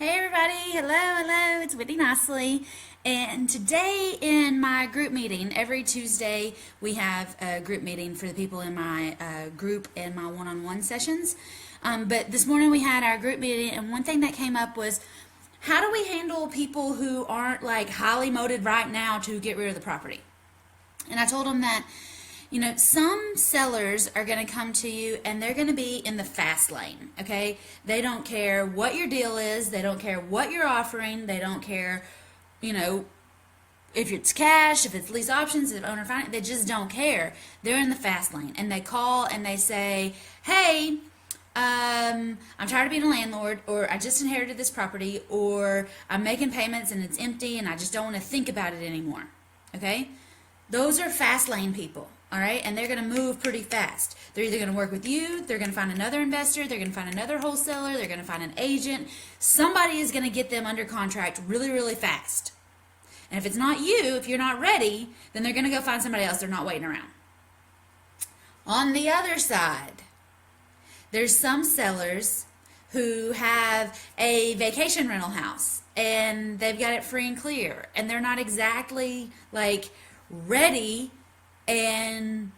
Hey everybody, hello, it's Whitney Nicely. And today in my group meeting, every Tuesday we have a group meeting for the people in my group and my one-on-one sessions. But this morning we had our group meeting, and one thing that came up was, how do we handle people who aren't like highly motivated right now to get rid of the property? And I told them that, some sellers are going to come to you and they're going to be in the fast lane, okay? They don't care what your deal is. They don't care what you're offering. They don't care, if it's cash, if it's lease options, if owner finance. They just don't care. They're in the fast lane. And they call and they say, hey, I'm tired of being a landlord, or I just inherited this property, or I'm making payments and it's empty and I just don't want to think about it anymore, okay? Those are fast lane people, all right? And they're going to move pretty fast. They're either going to work with you, they're going to find another investor, they're going to find another wholesaler, they're going to find an agent. Somebody is going to get them under contract really, really fast. And if it's not you, if you're not ready, then they're going to go find somebody else. They're not waiting around. On the other side, there's some sellers who have a vacation rental house and they've got it free and clear, and they're not exactly like ready and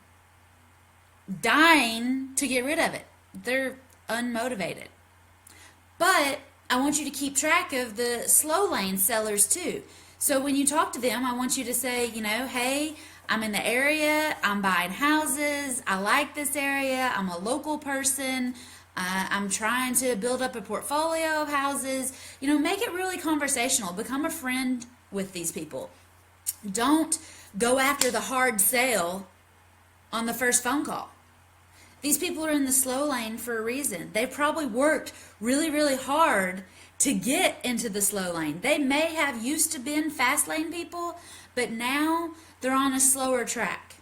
dying to get rid of it. They're unmotivated. But I want you to keep track of the slow lane sellers too. So when you talk to them, I want you to say, hey, I'm in the area, I'm buying houses, I like this area, I'm a local person, I'm trying to build up a portfolio of houses. Make it really conversational. Become a friend with these people. Don't go after the hard sale on the first phone call. These people are in the slow lane for a reason. They probably worked really, really hard to get into the slow lane. They may have used to been fast lane people, but now they're on a slower track.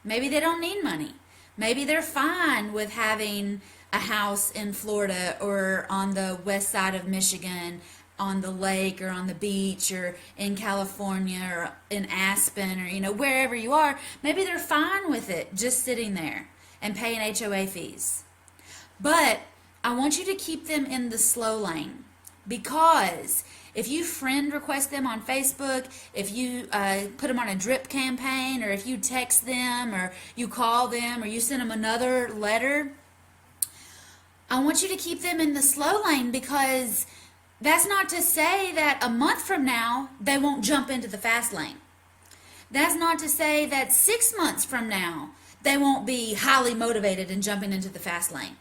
Maybe they don't need money. Maybe they're fine with having a house in Florida or on the west side of Michigan, on the lake or on the beach or in California or in Aspen or wherever you are. Maybe they're fine with it just sitting there and paying HOA fees. But I want you to keep them in the slow lane, because if you friend request them on Facebook, if you put them on a drip campaign, or if you text them or you call them or you send them another letter, I want you to keep them in the slow lane, because that's not to say that a month from now they won't jump into the fast lane. That's not to say that 6 months from now they won't be highly motivated and jumping into the fast lane.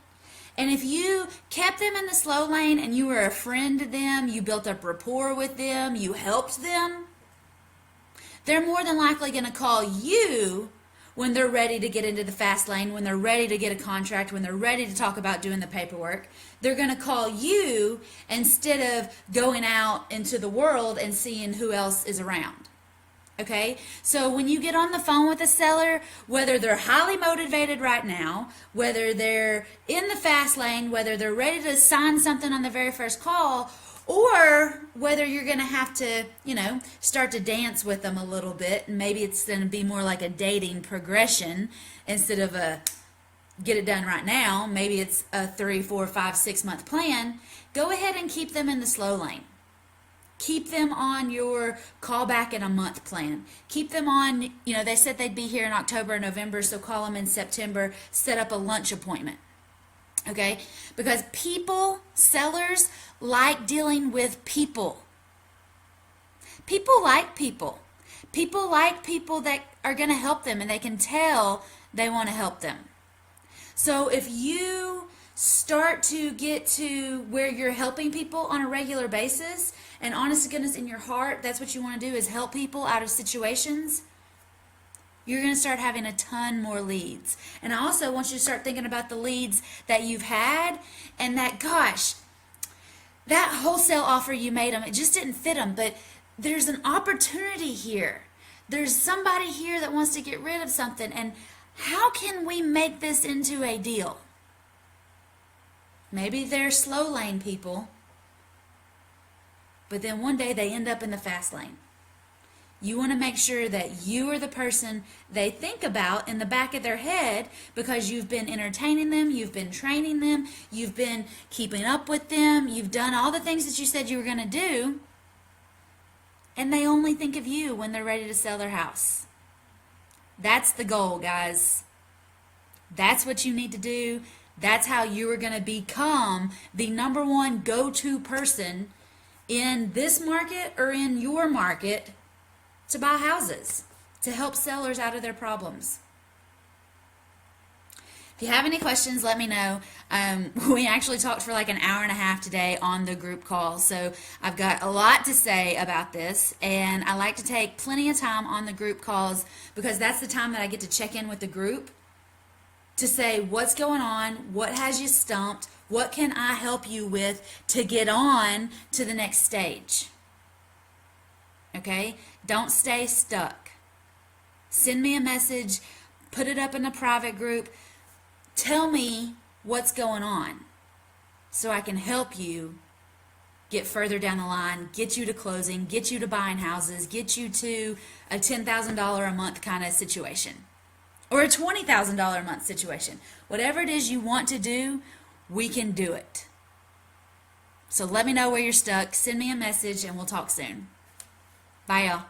And if you kept them in the slow lane and you were a friend to them, you built up rapport with them, you helped them, they're more than likely going to call you when they're ready to get into the fast lane, when they're ready to get a contract, when they're ready to talk about doing the paperwork. They're going to call you instead of going out into the world and seeing who else is around. Okay? So when you get on the phone with a seller, whether they're highly motivated right now, whether they're in the fast lane, whether they're ready to sign something on the very first call, or whether you're going to have to, start to dance with them a little bit, and maybe it's going to be more like a dating progression instead of a get it done right now. Maybe it's a 3, 4, 5, 6 month plan. Go ahead and keep them in the slow lane. Keep them on your call back in a month plan. Keep them on, they said they'd be here in October and November, so call them in September, set up a lunch appointment. Okay? Because sellers like dealing with people. People like people. People like people that are going to help them, and they can tell they want to help them. So if you start to get to where you're helping people on a regular basis, and honest to goodness in your heart, that's what you want to do, is help people out of situations, you're going to start having a ton more leads. And I also want you to start thinking about the leads that you've had, and that, gosh, that wholesale offer you made them, it just didn't fit them, but there's an opportunity here. There's somebody here that wants to get rid of something, and how can we make this into a deal? Maybe they're slow lane people, but then one day they end up in the fast lane. You want to make sure that you are the person they think about in the back of their head because you've been entertaining them, you've been training them, you've been keeping up with them, you've done all the things that you said you were going to do, and they only think of you when they're ready to sell their house. That's the goal, guys. That's what you need to do. That's how you are going to become the number one go-to person in this market or in your market to buy houses, to help sellers out of their problems. If you have any questions, let me know. We actually talked for like an hour and a half today on the group call, so I've got a lot to say about this, and I like to take plenty of time on the group calls because that's the time that I get to check in with the group to say what's going on, what has you stumped, what can I help you with to get on to the next stage. Okay? Don't stay stuck. Send me a message, put it up in a private group. Tell me what's going on so I can help you get further down the line, get you to closing, get you to buying houses, get you to a $10,000 a month kind of situation or a $20,000 a month situation. Whatever it is you want to do, we can do it. So let me know where you're stuck. Send me a message and we'll talk soon. Bye, y'all.